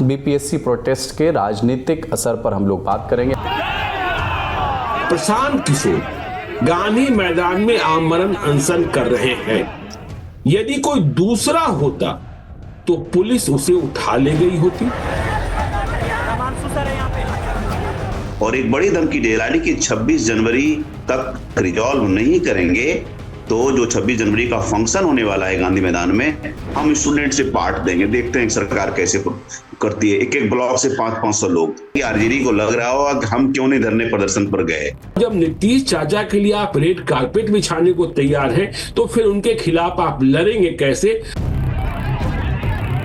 BPSC protest के राजनीतिक असर पर हम लोग बात करेंगे। प्रशांत किशोर गांधी मैदान में आमरण अनशन कर रहे हैं। यदि कोई दूसरा होता तो पुलिस उसे उठा ले गई होती। और एक बड़ी धमकी दे रहा है कि 26 जनवरी तक रिजॉल्व नहीं करेंगे तो जो 26 जनवरी का फंक्शन होने वाला है गांधी मैदान में, हम स्टूडेंट से पार्ट देंगे। देखते हैं सरकार कैसे करती है। एक एक ब्लॉक से 500-500 लोग। आरजेडी को लग रहा होगा कि हम क्यों नहीं धरने प्रदर्शन पर गए। जब नीतीश चाचा के लिए आप रेड कारपेट बिछाने को तैयार हैं, तो फिर उनके खिलाफ आप लड़ेंगे कैसे?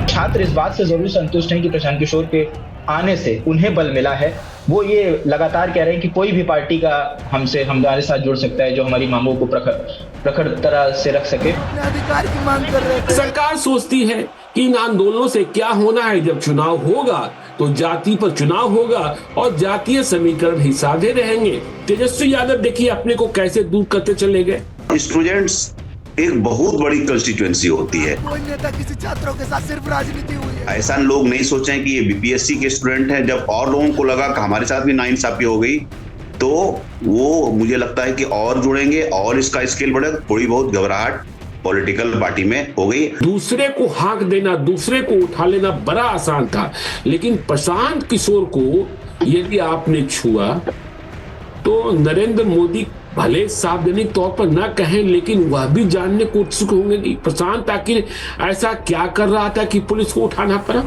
छात्र इस बात से जरूर संतुष्ट हैं कि प्रशांत किशोर के आने से उन्हें बल मिला है। वो ये लगातार कह रहे हैं कि कोई भी पार्टी का हमारे साथ जुड़ सकता है जो हमारी मांगों को प्रखर तरह से रख सके। अधिकार की मांग कर रहे थे। सरकार सोचती है कि इन आंदोलनों से क्या होना है। जब चुनाव होगा तो जाति पर चुनाव होगा और जातीय समीकरण ही साधे रहेंगे। तेजस्वी यादव देखिए अपने को कैसे दूर करते चले गए। स्टूडेंट्स एक बहुत बड़ी कंस्टिट्यूएंसी होती है। कोई नेता किसी छात्रों के साथ सिर्फ राजनीति हुई है। ऐसा लोग नहीं सोचें कि ये बीपीएससी के स्टूडेंट हैं। जब और लोगों को लगा कि हमारे साथ भी नाइंसाफी हो गई तो वो मुझे लगता है कि और जुड़ेंगे और इसका स्केल बढ़ेगा। थोड़ी बहुत घबराहट पॉलिटिकल पार्टी में हो गई। दूसरे को हाँक देना, दूसरे को उठा लेना बड़ा आसान था, लेकिन प्रशांत किशोर को यदि आपने छुआ तो नरेंद्र मोदी भले सार्वजनिक तौर पर ना कहें, लेकिन वह भी जानने को उत्सुक होंगे कि प्रशांत आखिर ऐसा क्या कर रहा था कि पुलिस को उठाना पड़ा।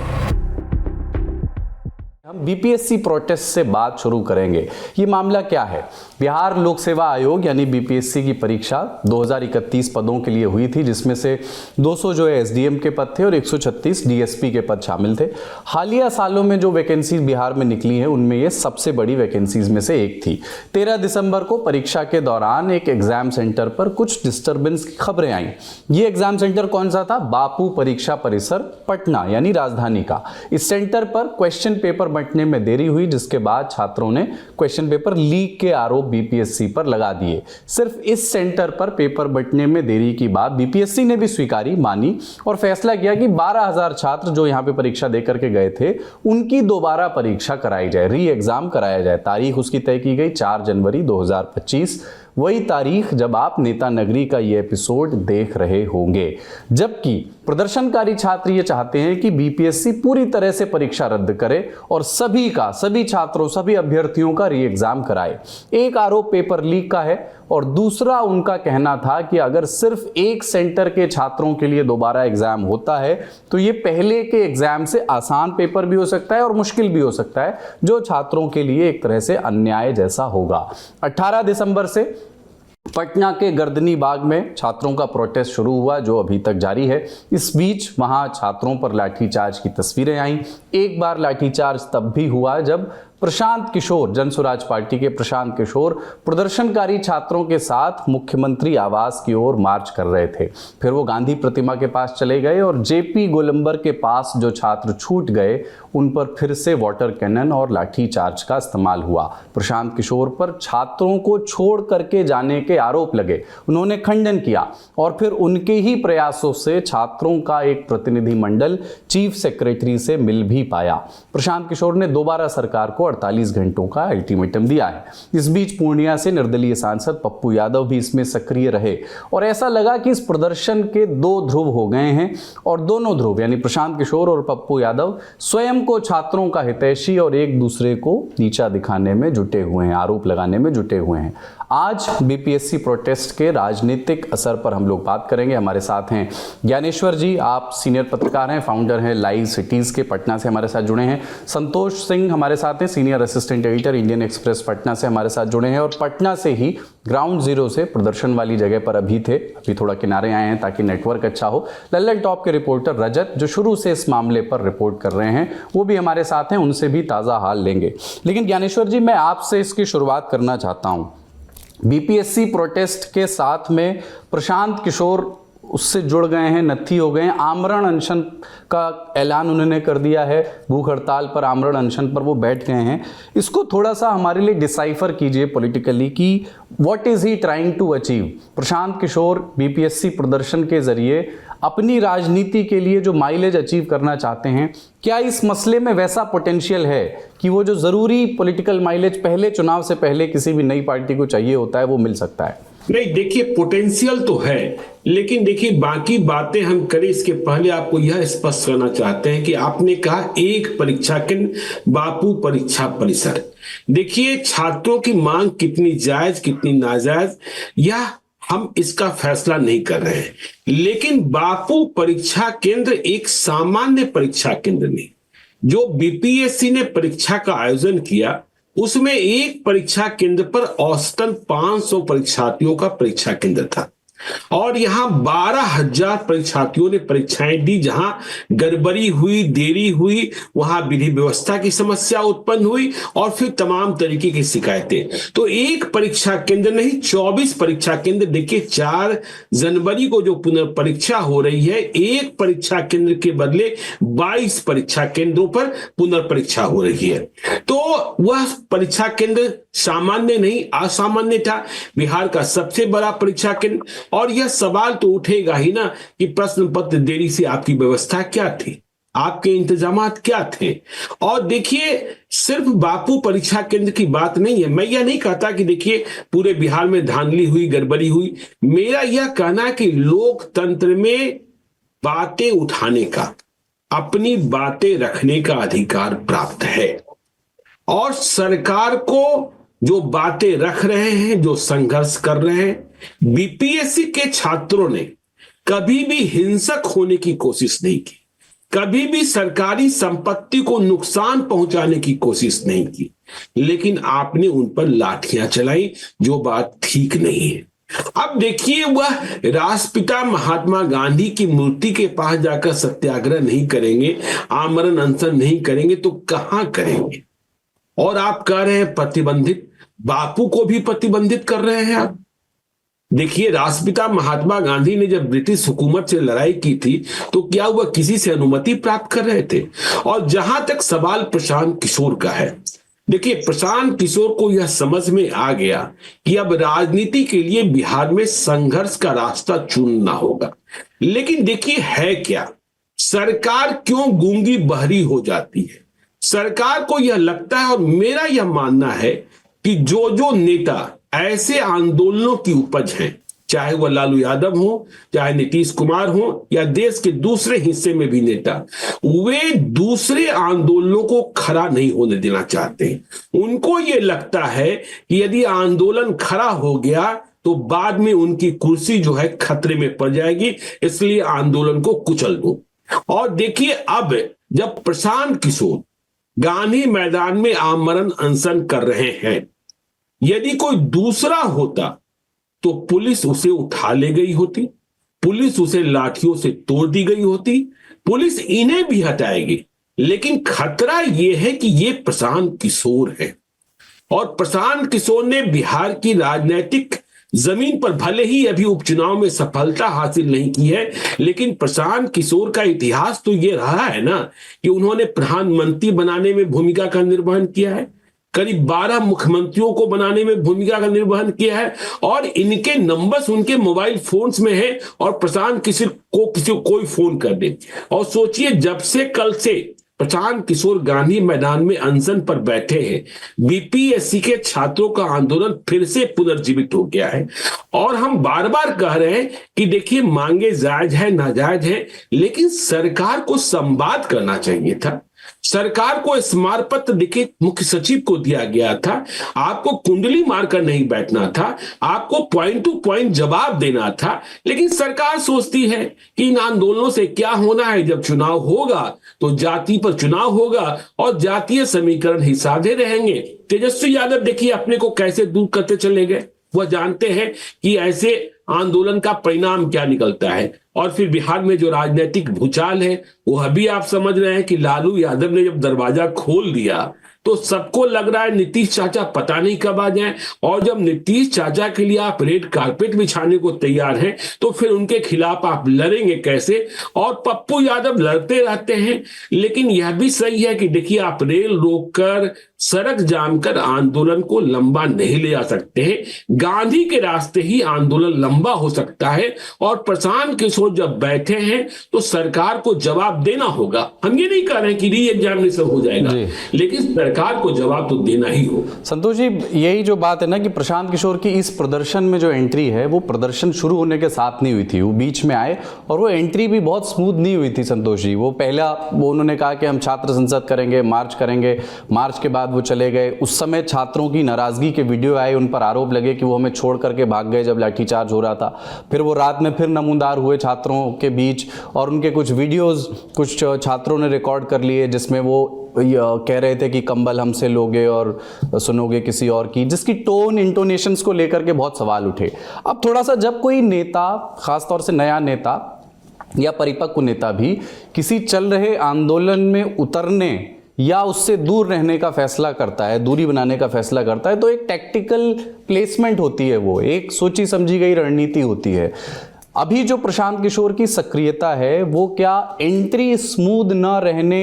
हम बीपीएससी प्रोटेस्ट से बात शुरू करेंगे। ये मामला क्या है? बिहार लोक सेवा आयोग यानी बीपीएससी की परीक्षा 2031 पदों के लिए हुई थी, जिसमें से 200 जो है एसडीएम के पद थे और 136 डीएसपी के पद शामिल थे। हालिया सालों में जो वैकेंसीज बिहार में निकली हैं उनमें ये सबसे बड़ी वैकेंसीज में से एक थी। 13 दिसंबर को परीक्षा के दौरान एक एग्जाम सेंटर पर कुछ डिस्टर्बेंस की खबरें आई। ये एग्जाम सेंटर कौन सा था? बापू परीक्षा परिसर पटना यानी राजधानी का। इस सेंटर पर क्वेश्चन पेपर बंटने में देरी हुई, जिसके बाद छात्रों ने क्वेश्चन पेपर लीक के आरोप बीपीएससी पर लगा दिए। सिर्फ इस सेंटर पर पेपर बंटने में देरी की बात बीपीएससी ने भी स्वीकारी, मानी और फैसला किया कि 12,000 छात्र जो यहां पे परीक्षा देकर के गए थे उनकी दोबारा परीक्षा कराई जाए, री एग्जाम कराया जाए। तारीख उसकी तय की गई 4 जनवरी 2025, वही तारीख जब आप नेता नगरी का ये एपिसोड देख रहे होंगे। जबकि प्रदर्शनकारी छात्र ये चाहते हैं कि बीपीएससी पूरी तरह से परीक्षा रद्द करे और सभी छात्रों, सभी अभ्यर्थियों का री एग्जाम कराए। एक आरोप पेपर लीक का है और दूसरा उनका कहना था कि अगर सिर्फ एक सेंटर के छात्रों के लिए दोबारा एग्जाम होता है तो ये पहले के एग्जाम से आसान पेपर भी हो सकता है और मुश्किल भी हो सकता है, जो छात्रों के लिए एक तरह से अन्याय जैसा होगा। 18 दिसंबर से पटना के गर्दनी बाग में छात्रों का प्रोटेस्ट शुरू हुआ, जो अभी तक जारी है। इस बीच वहां छात्रों पर लाठीचार्ज की तस्वीरें आईं। एक बार लाठीचार्ज तब भी हुआ जब प्रशांत किशोर, जन स्वराज पार्टी के प्रशांत किशोर प्रदर्शनकारी छात्रों के साथ मुख्यमंत्री आवास की ओर मार्च कर रहे थे। फिर वो गांधी प्रतिमा के पास चले गए और जेपी गोलंबर के पास जो छात्र छूट गए उन पर फिर से वाटर कैनन और लाठीचार्ज का इस्तेमाल हुआ। प्रशांत किशोर पर छात्रों को छोड़ करके जाने के आरोप लगे, उन्होंने खंडन किया और फिर उनके ही प्रयासों से छात्रों का एक प्रतिनिधिमंडल चीफ सेक्रेटरी से मिल भी पाया। प्रशांत किशोर ने दोबारा सरकार को 48 घंटों का अल्टीमेटम दिया है। इस बीच पूर्णिया से निर्दलीय सांसद पप्पू यादव भी इसमें सक्रिय रहे और ऐसा लगा कि इस प्रदर्शन के दो ध्रुव हो गए हैं और दोनों ध्रुव यानी प्रशांत किशोर और पप्पू यादव स्वयं को छात्रों का हितैषी और एक दूसरे को नीचा दिखाने में जुटे हुए हैं, आरोप लगाने में जुटे हुए हैं। आज बीपीएससी प्रोटेस्ट के राजनीतिक असर पर हम लोग बात करेंगे। हमारे साथ हैं ज्ञानेश्वर जी, आप सीनियर पत्रकार हैं, फाउंडर हैं लाइव सिटीज के, पटना से हमारे साथ जुड़े हैं। संतोष सिंह हमारे साथ हैं, senior assistant editor Indian express Patna से हमारे साथ जुड़े हैं और पटना से ही ग्राउंड जीरो से प्रदर्शन वाली जगह पर अभी थे, अभी थोड़ा किनारे आए हैं ताकि नेटवर्क अच्छा हो। लल्लन टॉप के रिपोर्टर रजत जो शुरू से इस मामले पर रिपोर्ट कर रहे हैं वो भी हमारे साथ हैं, उनसे भी ताज़ा हाल लेंगे। लेकिन ज्ञानेश्वर जी, मैं आपसे इसकी शुरुआत करना चाहता हूँ। बीपीएससी प्रोटेस्ट के साथ में प्रशांत किशोर उससे जुड़ गए हैं, नत्थी हो गए हैं। आमरण अनशन का ऐलान उन्होंने कर दिया है, भूख हड़ताल पर, आमरण अनशन पर वो बैठ गए हैं। इसको थोड़ा सा हमारे लिए डिसाइफर कीजिए पॉलिटिकली कि what is he trying to achieve. Prashant Kishor BPSC प्रदर्शन के जरिए अपनी राजनीति के लिए जो माइलेज अचीव करना चाहते हैं, क्या इस मसले में वैसा पोटेंशियल है कि वो जो ज़रूरी पॉलिटिकल माइलेज पहले चुनाव से पहले किसी भी नई पार्टी को चाहिए होता है वो मिल सकता है? नहीं, देखिए पोटेंशियल तो है, लेकिन देखिए बाकी बातें हम करें इसके पहले आपको यह स्पष्ट करना चाहते हैं कि आपने कहा एक परीक्षा केंद्र, बापू परीक्षा परिसर। देखिए छात्रों की मांग कितनी जायज कितनी नाजायज यह हम इसका फैसला नहीं कर रहे हैं, लेकिन बापू परीक्षा केंद्र एक सामान्य परीक्षा केंद्र नहीं। जो बीपीएससी ने परीक्षा का आयोजन किया उसमें एक परीक्षा केंद्र पर औसतन 500 परीक्षार्थियों का परीक्षा केंद्र था और यहां 12,000 परीक्षार्थियों ने परीक्षाएं दी। जहां गड़बड़ी हुई, देरी हुई, वहां विधि व्यवस्था की समस्या उत्पन्न हुई और फिर तमाम तरीके की शिकायतें। तो एक परीक्षा केंद्र नहीं, 24 परीक्षा केंद्र। देखिए 4 जनवरी को जो पुनर्परीक्षा हो रही है, एक परीक्षा केंद्र के बदले 22 परीक्षा केंद्रों पर पुनर्परीक्षा हो रही है। तो वह परीक्षा केंद्र सामान्य नहीं असामान्य था, बिहार का सबसे बड़ा परीक्षा केंद्र। और यह सवाल तो उठेगा ही ना कि प्रश्न पत्र देरी से आपकी व्यवस्था क्या थी, आपके इंतजामात क्या थे। और देखिए सिर्फ बापू परीक्षा केंद्र की बात नहीं है। मैं यह नहीं कहता कि देखिए पूरे बिहार में धांधली हुई, गड़बड़ी हुई। मेरा यह कहना है कि लोकतंत्र में बातें उठाने का, अपनी बातें रखने का अधिकार प्राप्त है और सरकार को जो बातें रख रहे हैं, जो संघर्ष कर रहे हैं, बीपीएससी के छात्रों ने कभी भी हिंसक होने की कोशिश नहीं की, कभी भी सरकारी संपत्ति को नुकसान पहुंचाने की कोशिश नहीं की, लेकिन आपने उन पर लाठियां चलाई, जो बात ठीक नहीं है। अब देखिए वह राष्ट्रपिता महात्मा गांधी की मूर्ति के पास जाकर सत्याग्रह नहीं करेंगे, आमरण अनशन नहीं करेंगे तो कहां करेंगे? और आप कह रहे हैं प्रतिबंधित, बापू को भी प्रतिबंधित कर रहे हैं आप। देखिए राष्ट्रपिता महात्मा गांधी ने जब ब्रिटिश हुकूमत से लड़ाई की थी तो क्या वह किसी से अनुमति प्राप्त कर रहे थे? और जहां तक सवाल प्रशांत किशोर का है, देखिए प्रशांत किशोर को यह समझ में आ गया कि अब राजनीति के लिए बिहार में संघर्ष का रास्ता चुनना होगा। लेकिन देखिए है क्या, सरकार क्यों गूंगी बहरी हो जाती है? सरकार को यह लगता है और मेरा यह मानना है कि जो नेता ऐसे आंदोलनों की उपज हैं, चाहे वह लालू यादव हो, चाहे नीतीश कुमार हो या देश के दूसरे हिस्से में भी नेता, वे दूसरे आंदोलनों को खड़ा नहीं होने देना चाहते। उनको यह लगता है कि यदि आंदोलन खड़ा हो गया तो बाद में उनकी कुर्सी जो है खतरे में पड़ जाएगी, इसलिए आंदोलन को कुचल दो। और देखिए अब जब प्रशांत किशोर गांधी मैदान में आमरण अनशन कर रहे हैं, यदि कोई दूसरा होता तो पुलिस उसे उठा ले गई होती, पुलिस उसे लाठियों से तोड़ दी गई होती, पुलिस इन्हें भी हटाएगी। लेकिन खतरा यह है कि ये प्रशांत किशोर है और प्रशांत किशोर ने बिहार की राजनीतिक जमीन पर भले ही अभी उपचुनाव में सफलता हासिल नहीं की है, लेकिन प्रशांत किशोर का इतिहास तो ये रहा है ना कि उन्होंने प्रधानमंत्री बनाने में भूमिका का निर्वहन किया है, करीब 12 मुख्यमंत्रियों को बनाने में भूमिका का निर्वहन किया है और इनके नंबर्स उनके मोबाइल फोन्स में है। और प्रशांत किसी को कोई फोन कर दे और सोचिए जब से कल से प्रशांत किशोर गांधी मैदान में अनशन पर बैठे हैं, बीपीएससी के छात्रों का आंदोलन फिर से पुनर्जीवित हो गया है। और हम बार बार कह रहे हैं कि देखिए मांगे जायज है नाजायज है, लेकिन सरकार को संवाद करना चाहिए था। सरकार को स्मारक पत्र देखिए मुख्य सचिव को दिया गया था, आपको कुंडली मारकर नहीं बैठना था, आपको पॉइंट टू पॉइंट जवाब देना था। लेकिन सरकार सोचती है कि इन आंदोलनों से क्या होना है, जब चुनाव होगा तो जाति पर चुनाव होगा और जातीय समीकरण ही साधे रहेंगे। तेजस्वी यादव देखिए अपने को कैसे दूर करते चले गए, वह जानते हैं कि ऐसे आंदोलन का परिणाम क्या निकलता है। और फिर बिहार में जो राजनीतिक भूचाल है वो अभी आप समझ रहे हैं कि लालू यादव ने जब दरवाजा खोल दिया तो सबको लग रहा है नीतीश चाचा पता नहीं कब आ जाएं, और जब नीतीश चाचा के लिए आप रेड कारपेट बिछाने को तैयार हैं तो फिर उनके खिलाफ आप लड़ेंगे कैसे? और पप्पू यादव लड़ते रहते हैं, लेकिन यह भी सही है कि देखिए आप रेल रोककर, सड़क जाम कर आंदोलन को लंबा नहीं ले जा सकते हैं। गांधी के रास्ते ही आंदोलन लंबा हो सकता है, और प्रशांत किशोर जब बैठे हैं तो सरकार को जवाब देना होगा। हम ये नहीं कह रहे हैं कि री एग्जामिनेशन हो जाएगा, लेकिन सरकार को जवाब तो देना ही होगा। संतोष जी, यही जो बात है ना कि प्रशांत किशोर की इस प्रदर्शन में जो एंट्री है वो प्रदर्शन शुरू होने के साथ नहीं हुई थी, वो बीच में आए और वो एंट्री भी बहुत स्मूथ नहीं हुई थी संतोष जी। वो उन्होंने कहा कि हम छात्र संसद करेंगे, मार्च के बाद वो चले गए। उस समय छात्रों की नाराजगी के वीडियो आए, उन पर आरोप लगे कि वो हमें छोड़ करके भाग गए जब लाठीचार्ज हो रहा था। फिर वो रात में फिर नमूदार हुए छात्रों के बीच, और उनके कुछ वीडियोस कुछ छात्रों ने रिकॉर्ड कर लिए जिसमें वो कह रहे थे कि कंबल हमसे लोगे और सुनोगे किसी और की, जिसकी टोन इंटोनेशंस को लेकर के बहुत सवाल उठे। अब थोड़ा सा जब कोई नेता, खासतौर से नया नेता या परिपक्व नेता भी किसी चल रहे आंदोलन में उतरने या उससे दूर रहने का फैसला करता है, दूरी बनाने का फैसला करता है, तो एक टैक्टिकल प्लेसमेंट होती है, वो एक सोची समझी गई रणनीति होती है। अभी जो प्रशांत किशोर की सक्रियता है वो क्या एंट्री स्मूथ न रहने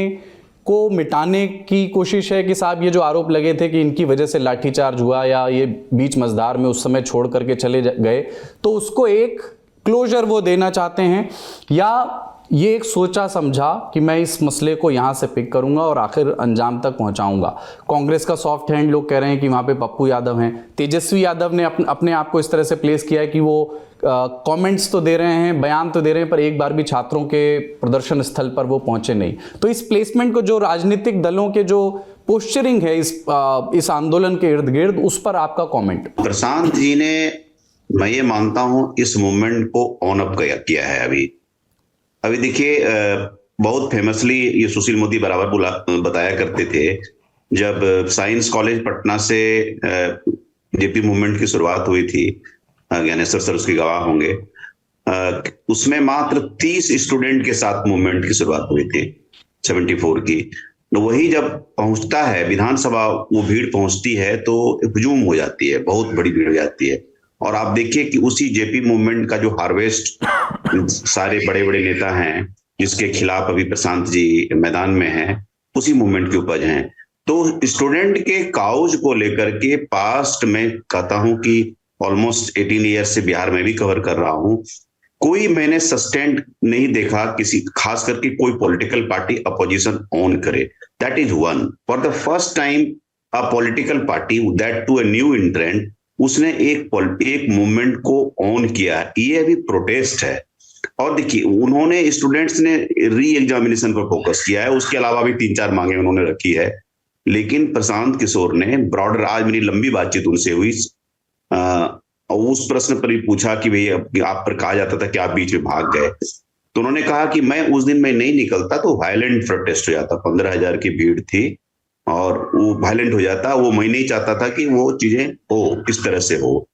को मिटाने की कोशिश है कि साहब ये जो आरोप लगे थे कि इनकी वजह से लाठीचार्ज हुआ या ये बीच मझधार में उस समय छोड़ करके चले गए, तो उसको एक क्लोजर वो देना चाहते हैं, या ये एक सोचा समझा कि मैं इस मसले को यहाँ से पिक करूंगा और आखिर अंजाम तक पहुंचाऊंगा? कांग्रेस का सॉफ्ट हैंड लोग कह रहे हैं कि वहाँ पे पप्पू यादव हैं, तेजस्वी यादव ने अपने आप को इस तरह से प्लेस किया है कि वो कमेंट्स तो दे रहे हैं, बयान तो दे रहे हैं, पर एक बार भी छात्रों के प्रदर्शन स्थल पर वो पहुंचे नहीं। तो इस प्लेसमेंट को, जो राजनीतिक दलों के जो पोस्चरिंग है इस आंदोलन के इर्द गिर्द, उस पर आपका कॉमेंट? प्रशांत जी ने, मैं ये मानता हूं, इस मूवमेंट को ऑन अप किया है। अभी देखिए, बहुत फेमसली ये सुशील मोदी बराबर बताया करते थे, जब साइंस कॉलेज पटना से जेपी मूवमेंट की शुरुआत हुई थी, ज्ञानेश्वर सर उसके गवाह होंगे, उसमें मात्र 30 स्टूडेंट के साथ मूवमेंट की शुरुआत हुई थी 74 की। तो वही जब पहुंचता है विधानसभा, वो भीड़ पहुंचती है तो हुजूम हो जाती है, बहुत बड़ी भीड़ हो जाती है। और आप देखिए कि उसी जेपी मूवमेंट का जो हार्वेस्ट सारे बड़े बड़े नेता हैं जिसके खिलाफ अभी प्रशांत जी मैदान में हैं, उसी मूवमेंट की उपज हैं। तो स्टूडेंट के काउज को लेकर के पास्ट में कहता हूं कि ऑलमोस्ट 18 ईयर से बिहार में भी कवर कर रहा हूं, कोई मैंने सस्टेंड नहीं देखा किसी, खास करके कोई पॉलिटिकल पार्टी अपोजिशन ऑन करे। That is one. For the first time a political party, that to a new entrant, उसने एक मूवमेंट को ऑन किया। ये भी प्रोटेस्ट है। और देखिए, उन्होंने, स्टूडेंट्स ने री एग्जामिनेशन पर फोकस किया है, उसके अलावा भी 3-4 मांगे उन्होंने रखी है। लेकिन प्रशांत किशोर ने ब्रॉडर, आज मेरी लंबी बातचीत उनसे हुई, उस प्रश्न पर भी पूछा कि भाई आप पर कहा जाता था कि आप बीच में भाग गए, तो उन्होंने कहा कि मैं उस दिन मैं नहीं निकलता तो वायलेंट प्रोटेस्ट हो जाता। 15,000 की भीड़ थी और वो वायलेंट हो जाता। वो मैं नहीं चाहता था कि वो चीजें हो, इस तरह से हो।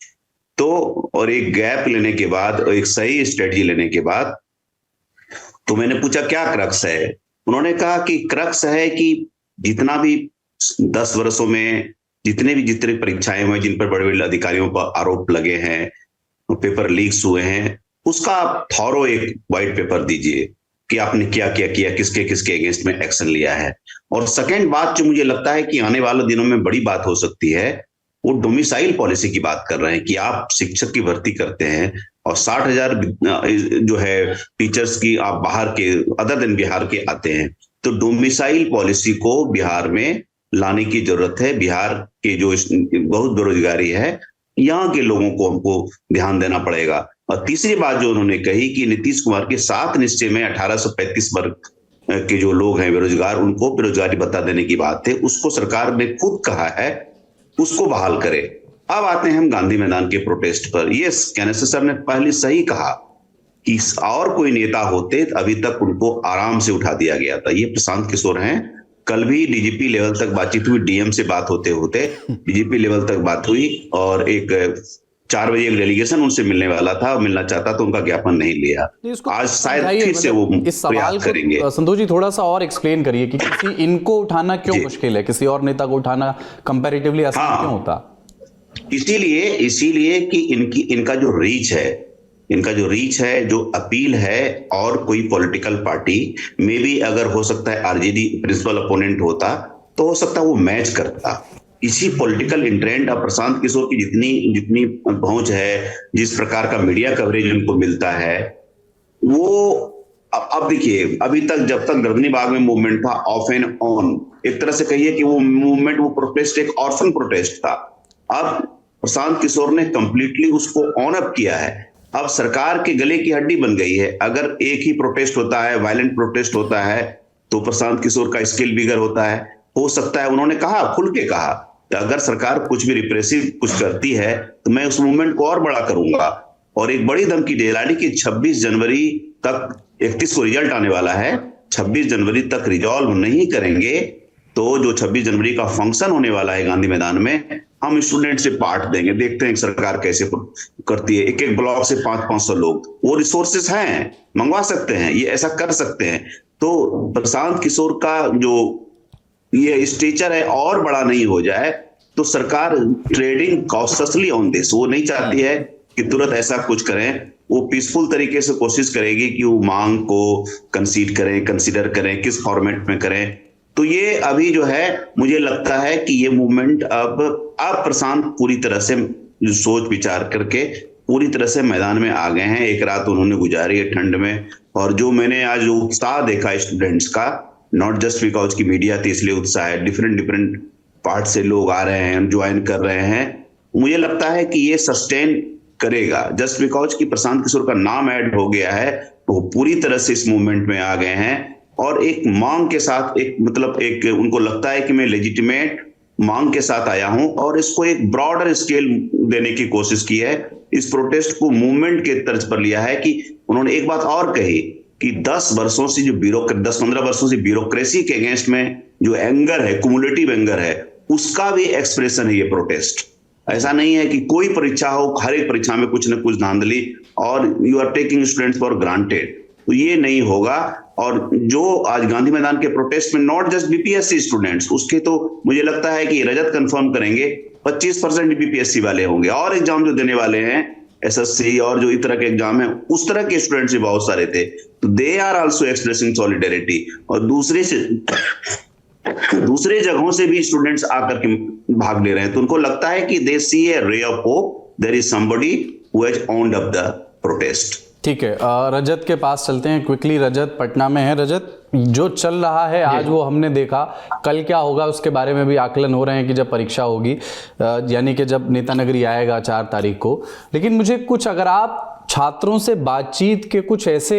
तो और एक गैप लेने के बाद, एक सही स्ट्रेटजी लेने के बाद, तो मैंने पूछा क्या क्रक्स है। उन्होंने कहा कि क्रक्स है कि जितना भी 10 वर्षों में जितनी परीक्षाएं हुई जिन पर बड़े बड़े अधिकारियों पर आरोप लगे हैं, पेपर लीक्स हुए हैं, उसका आप थॉरो एक व्हाइट पेपर दीजिए कि आपने क्या किया, किसके किसके अगेंस्ट में एक्शन लिया है। और सेकेंड बात जो मुझे लगता है कि आने वाले दिनों में बड़ी बात हो सकती है, वो डोमिसाइल पॉलिसी की बात कर रहे हैं कि आप शिक्षक की भर्ती करते हैं और 60,000 जो है टीचर्स की आप बाहर के, अदर देन बिहार के आते हैं, तो डोमिसाइल पॉलिसी को बिहार में लाने की जरूरत है। बिहार के जो बहुत बेरोजगारी है, यहाँ के लोगों को हमको ध्यान देना पड़ेगा। और तीसरी बात जो उन्होंने कही कि नीतीश कुमार के 7 निश्चय में 1835 वर्ग के जो लोग हैं बेरोजगार, उनको बेरोजगारी भत्ता देने की बात है, उसको सरकार ने खुद कहा है उसको बहाल करे। अब आते हैं हम गांधी मैदान के प्रोटेस्ट पर। ये ज्ञानेश्वर सर ने पहले सही कहा कि और कोई नेता होते अभी तक उनको आराम से उठा दिया गया था। ये प्रशांत किशोर हैं। कल भी डीजीपी लेवल तक बातचीत हुई, डीएम से बात होते होते डीजीपी लेवल तक बात हुई और एक 4 बजे एक डेलीगेशन उनसे मिलने वाला था, मिलना चाहता तो उनका ज्ञापन नहीं लिया। आज शायद फिर से वो इस सवाल करेंगे। को संतोष जी थोड़ा सा और एक्सप्लेन करिए कि इनको उठाना क्यों मुश्किल है, किसी और नेता को उठाना कंपैरेटिवली आसान क्यों होता? इसीलिए कि इनका जो रीच है, जो अपील है, और कोई पॉलिटिकल पार्टी में भी अगर हो सकता है आरजेडी प्रिंसिपल अपोनेंट होता तो हो सकता है वो मैच करता। इसी पॉलिटिकल इंटेंट अब प्रशांत किशोर की जितनी पहुंच है, जिस प्रकार का मीडिया कवरेज उनको मिलता है, वो अब देखिए, अभी तक जब तक गर्दनी बाग में मूवमेंट था ऑफ एंड ऑन, एक तरह से कहिए कि वो मूवमेंट, वो प्रोटेस्ट एक ऑर्फन प्रोटेस्ट था। अब प्रशांत किशोर ने कंप्लीटली उसको ऑन अप किया है। अब सरकार के गले की हड्डी बन गई है। अगर एक ही प्रोटेस्ट होता है, वायलेंट प्रोटेस्ट होता है, तो प्रशांत किशोर का स्केल बिगर होता है। हो सकता है, उन्होंने कहा, खुल के कहा, अगर सरकार कुछ भी रिप्रेसिव कुछ करती है तो मैं उस मूवमेंट को और बड़ा करूंगा। और एक बड़ी धमकी दिलानी कि 26 जनवरी तक, 31 को रिजल्ट आने वाला है, 26 जनवरी तक रिजॉल्व नहीं करेंगे तो जो 26 जनवरी का फंक्शन होने वाला है गांधी मैदान में, हम स्टूडेंट से पार्ट देंगे। देखते हैं सरकार कैसे करती है। एक एक ब्लॉक से 500-500 लोग, वो रिसोर्सेस हैं, मंगवा सकते हैं, ये ऐसा कर सकते हैं। तो प्रशांत किशोर का जो ये स्टेचर है और बड़ा नहीं हो जाए तो सरकार ट्रेडिंग कॉशियसली ऑन दिस, वो नहीं चाहती है कि तुरंत ऐसा कुछ करें। वो पीसफुल तरीके से कोशिश करेगी कि वो मांग को कंसीडर करें, किस फॉर्मेट में करें। तो ये अभी जो है, मुझे लगता है कि ये मूवमेंट अब प्रशांत पूरी तरह से सोच विचार करके पूरी तरह से मैदान में आ गए हैं। एक रात उन्होंने गुजारी है ठंड में, और जो मैंने आज उत्साह देखा स्टूडेंट्स का, नॉट जस्ट बिकॉज की मीडिया थी इसलिए उत्साह है, डिफरेंट पार्ट से लोग आ रहे हैं, ज्वाइन कर रहे हैं। मुझे लगता है कि ये सस्टेन करेगा। जस्ट बिकॉज की प्रशांत किशोर का नाम ऐड हो गया है, वो पूरी तरह से इस मूवमेंट में आ गए हैं, और एक मांग के साथ, एक उनको लगता है कि मैं लेजिटिमेट मांग के साथ आया हूं, और इसको एक ब्रॉडर स्केल देने की कोशिश की है। इस प्रोटेस्ट को मूवमेंट के तर्ज पर लिया है कि उन्होंने एक बात और कही कि 10 वर्षों से जो 10-15 वर्षों से ब्यूरोक्रेसी के अगेंस्ट में जो एंगर है, कुमुलेटिव एंगर है, उसका भी एक्सप्रेशन है ये प्रोटेस्ट। ऐसा नहीं है कि कोई परीक्षा हो, हर एक परीक्षा में कुछ न कुछ धांधली, और you are taking students for granted, तो ये नहीं होगा। और जो आज गांधी मैदान के प्रोटेस्ट में नॉट जस्ट बीपीएससी स्टूडेंट्स, उसके तो मुझे लगता है कि रजत कंफर्म करेंगे, 25% बीपीएससी वाले होंगे, और एग्जाम जो देने वाले हैं एसएससी और जो इस तरह के एग्जाम है, उस तरह के स्टूडेंट्स भी बहुत सारे थे। तो they are also expressing solidarity, और दूसरे जगहों से भी स्टूडेंट्स आकर के भाग ले रहे हैं। तो उनको लगता है कि दे see a ray of hope, there is somebody who has owned up the protest. ठीक है, रजत के पास चलते हैं क्विकली। रजत पटना में है। रजत, जो चल रहा है आज वो हमने देखा, कल क्या होगा उसके बारे में भी आकलन हो रहे हैं कि जब परीक्षा होगी, यानी कि जब नेता नगरी आएगा 4 तारीख को। लेकिन मुझे कुछ, अगर आप छात्रों से बातचीत के कुछ ऐसे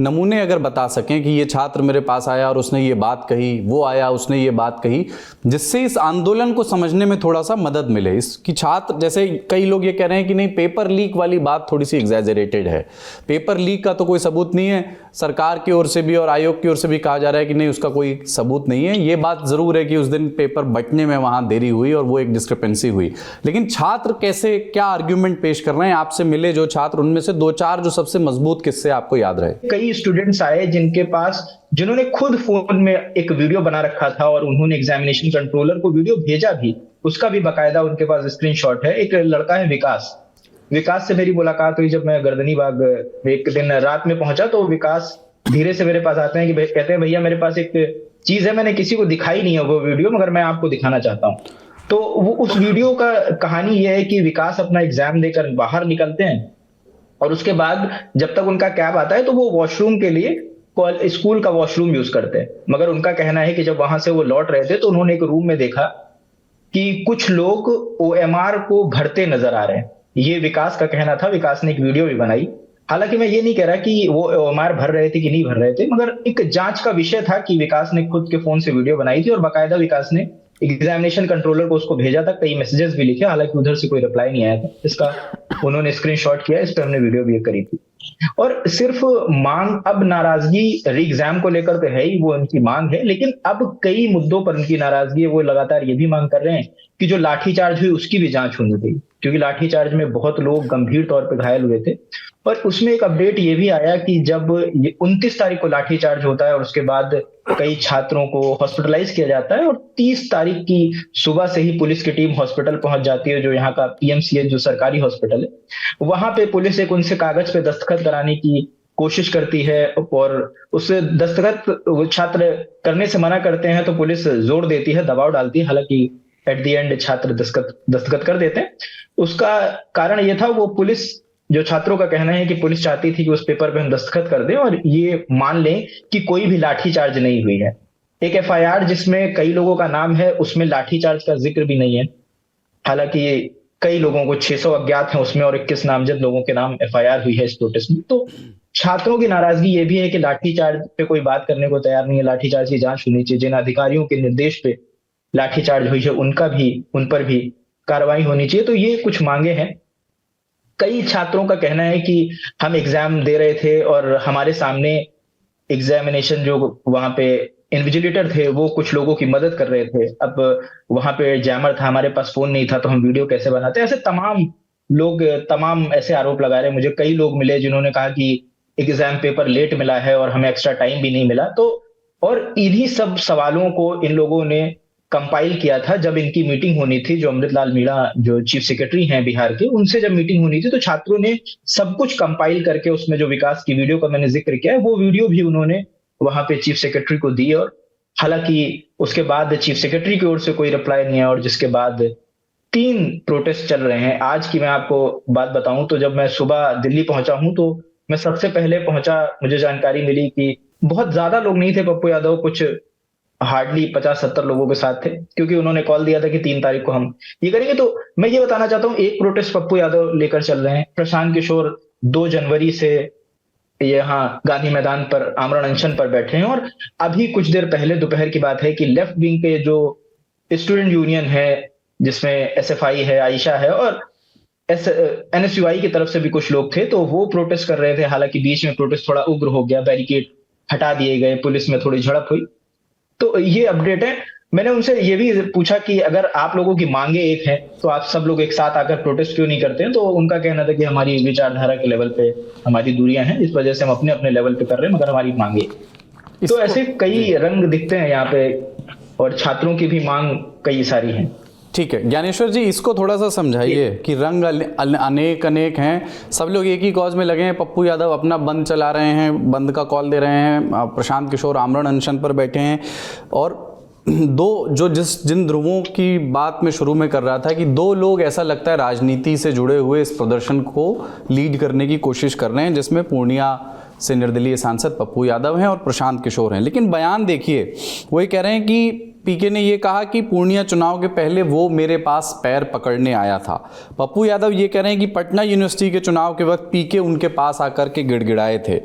नमूने अगर बता सकें कि ये छात्र मेरे पास आया और उसने ये बात कही, वो आया उसने ये बात कही, जिससे इस आंदोलन को समझने में थोड़ा सा मदद मिले। इसकी छात्र, जैसे कई लोग ये कह रहे हैं कि नहीं, पेपर लीक वाली बात थोड़ी सी एग्जैजरेटेड है। पेपर लीक का तो कोई सबूत नहीं है, सरकार की ओर से भी और आयोग की ओर से भी कहा जा रहा है कि नहीं, उसका कोई सबूत नहीं है। ये बात जरूर है कि उस दिन पेपर बंटने में वहां देरी हुई और वो एक डिस्क्रिपेंसी हुई। लेकिन छात्र कैसे, क्या आर्ग्यूमेंट पेश कर रहे हैं? आपसे मिले जो छात्र, उनमें से 2-4 जो सबसे मजबूत किस्से आपको याद रहे? कई स्टूडेंट्स आए जिन्होंने खुद फोन में एक वीडियो बना रखा था, और उन्होंने एग्जामिनेशन कंट्रोलर को वीडियो भेजा भी, उसका भी बाकायदा उनके पास स्क्रीनशॉट है। एक लड़का है विकास से मेरी मुलाकात हुई जब मैं गर्दनी बाग एक दिन रात में पहुंचा, तो विकास धीरे से मेरे पास आते हैं कि कहते हैं, भैया मेरे पास एक चीज है, मैंने किसी को दिखाई नहीं है वो वीडियो, मगर मैं आपको दिखाना चाहता हूं। तो वो उस वीडियो का कहानी ये है कि विकास अपना एग्जाम देकर बाहर निकलते हैं, और उसके बाद जब तक उनका कैब आता है तो वो वॉशरूम के लिए स्कूल का वॉशरूम यूज करते हैं। मगर उनका कहना है कि जब वहां से वो लौट रहे थे तो उन्होंने एक रूम में देखा कि कुछ लोग OMR को भरते नजर आ रहे हैं। ये विकास का कहना था। विकास ने एक वीडियो भी बनाई। हालांकि मैं ये नहीं कह रहा कि वो OMR भर रहे थे कि नहीं भर रहे थे, मगर एक जांच का विषय था कि विकास ने खुद के फोन से वीडियो बनाई थी, और बाकायदा विकास ने एग्जामिनेशन कंट्रोलर को उसको भेजा था, कई मैसेजेस भी लिखे, हालांकि उधर से कोई रिप्लाई नहीं आया था। इसका उन्होंने स्क्रीनशॉट किया, इस पर हमने वीडियो भी करी थी। और सिर्फ मांग, अब नाराजगी री एग्जाम को लेकर तो है ही, वो उनकी मांग है, लेकिन अब कई मुद्दों पर उनकी नाराजगी है। वो लगातार ये भी मांग कर रहे हैं कि जो लाठीचार्ज हुई उसकी भी जांच होनी चाहिए, क्योंकि लाठीचार्ज में बहुत लोग गंभीर तौर पर घायल हुए थे। और उसमें एक अपडेट ये भी आया कि जब 29 तारीख को लाठीचार्ज होता है और उसके बाद कई छात्रों को हॉस्पिटलाइज किया जाता है, और 30 तारीख की सुबह से ही पुलिस की टीम हॉस्पिटल पहुंच जाती है, जो यहाँ का पीएमसीएच जो सरकारी हॉस्पिटल है। वहां पे पुलिस एक उनसे कागज पे दस्तखत कराने की कोशिश करती है, और उससे दस्तखत वो छात्र करने से मना करते हैं तो पुलिस जोर देती है, दबाव डालती है। हालांकि एट द एंड छात्र दस्तखत कर देते हैं। उसका कारण ये था, वो पुलिस, जो छात्रों का कहना है कि पुलिस चाहती थी कि उस पेपर पे हम दस्तखत कर दें और ये मान लें कि कोई भी लाठीचार्ज नहीं हुई है। एक एफआईआर जिसमें कई लोगों का नाम है, उसमें लाठीचार्ज का जिक्र भी नहीं है। हालांकि कई लोगों को 600 अज्ञात हैं उसमें, और 21 नामजद लोगों के नाम एफआईआर हुई है इस प्रोटेस्ट में। तो छात्रों की नाराजगी ये भी है कि लाठीचार्ज पे कोई बात करने को तैयार नहीं है। लाठीचार्ज की जांच होनी चाहिए, जिन अधिकारियों के निर्देश पे लाठीचार्ज हुई है उन पर भी कार्रवाई होनी चाहिए। तो ये कुछ मांगे हैं। कई छात्रों का कहना है कि हम एग्जाम दे रहे थे और हमारे सामने एग्जामिनेशन, जो वहां पे इन्विजिलेटर थे, वो कुछ लोगों की मदद कर रहे थे। अब वहां पे जैमर था, हमारे पास फोन नहीं था, तो हम वीडियो कैसे बनाते। ऐसे तमाम ऐसे आरोप लगा रहे हैं। मुझे कई लोग मिले जिन्होंने कहा कि एग्जाम पेपर लेट मिला है और हमें एक्स्ट्रा टाइम भी नहीं मिला। तो और इन्हीं सब सवालों को इन लोगों ने कंपाइल किया था जब इनकी मीटिंग होनी थी। जो अमृतलाल मीणा जो चीफ सेक्रेटरी हैं बिहार के, उनसे जब मीटिंग होनी थी तो छात्रों ने सब कुछ कंपाइल करके, उसमें जो विकास की वीडियो का मैंने जिक्र किया है, वो वीडियो भी उन्होंने वहां पे चीफ सेक्रेटरी को दी। और हालांकि उसके बाद चीफ सेक्रेटरी की ओर से कोई रिप्लाई नहीं है, और जिसके बाद 3 प्रोटेस्ट चल रहे हैं। आज की मैं आपको बात बताऊं तो जब मैं सुबह दिल्ली पहुंचा हूं, तो मैं सबसे पहले पहुंचा, मुझे जानकारी मिली कि बहुत ज्यादा लोग नहीं थे। पप्पू यादव कुछ हार्डली 50-70 लोगों के साथ थे, क्योंकि उन्होंने कॉल दिया था कि 3 तारीख को हम ये करेंगे। तो मैं ये बताना चाहता हूं, एक प्रोटेस्ट पप्पू यादव लेकर चल रहे हैं। प्रशांत किशोर 2 जनवरी से यहाँ गांधी मैदान पर आमरण अनशन पर बैठे हैं, और अभी कुछ देर पहले दोपहर की बात है कि लेफ्ट विंग के जो स्टूडेंट यूनियन है, जिसमें एसएफआई है, आयशा है, और एनएसयूआई की तरफ से भी कुछ लोग थे, तो वो प्रोटेस्ट कर रहे थे। हालांकि बीच में प्रोटेस्ट थोड़ा उग्र हो गया, बैरिकेड हटा दिए गए, पुलिस में थोड़ी झड़प हुई। तो ये अपडेट है। मैंने उनसे ये भी पूछा कि अगर आप लोगों की मांगे एक है तो आप सब लोग एक साथ आकर प्रोटेस्ट क्यों नहीं करते हैं। तो उनका कहना था कि हमारी विचारधारा के लेवल पे हमारी दूरियां हैं, इस वजह से हम अपने अपने लेवल पे कर रहे हैं, मगर हमारी मांगे। तो ऐसे कई रंग दिखते हैं यहाँ पे, और छात्रों की भी मांग कई सारी हैं। ठीक है ज्ञानेश्वर जी, इसको थोड़ा सा समझाइए कि रंग अनेक हैं, सब लोग एक ही कॉज में लगे हैं। पप्पू यादव अपना बंद चला रहे हैं, बंद का कॉल दे रहे हैं, प्रशांत किशोर आमरण अनशन पर बैठे हैं, और जिन ध्रुवों की बात मैं शुरू में कर रहा था कि 2 लोग ऐसा लगता है राजनीति से जुड़े हुए इस प्रदर्शन को लीड करने की कोशिश कर रहे हैं, जिसमें पूर्णिया से निर्दलीय सांसद पप्पू यादव हैं और प्रशांत किशोर हैं। लेकिन बयान देखिए, वो ये कह रहे हैं कि पीके ने ये कहा कि पूर्णिया चुनाव के पहले वो मेरे पास पैर पकड़ने आया था। पप्पू यादव ये कह रहे हैं कि पटना यूनिवर्सिटी के चुनाव के वक्त पीके उनके पास आकर के गिड़गिड़ाए थे।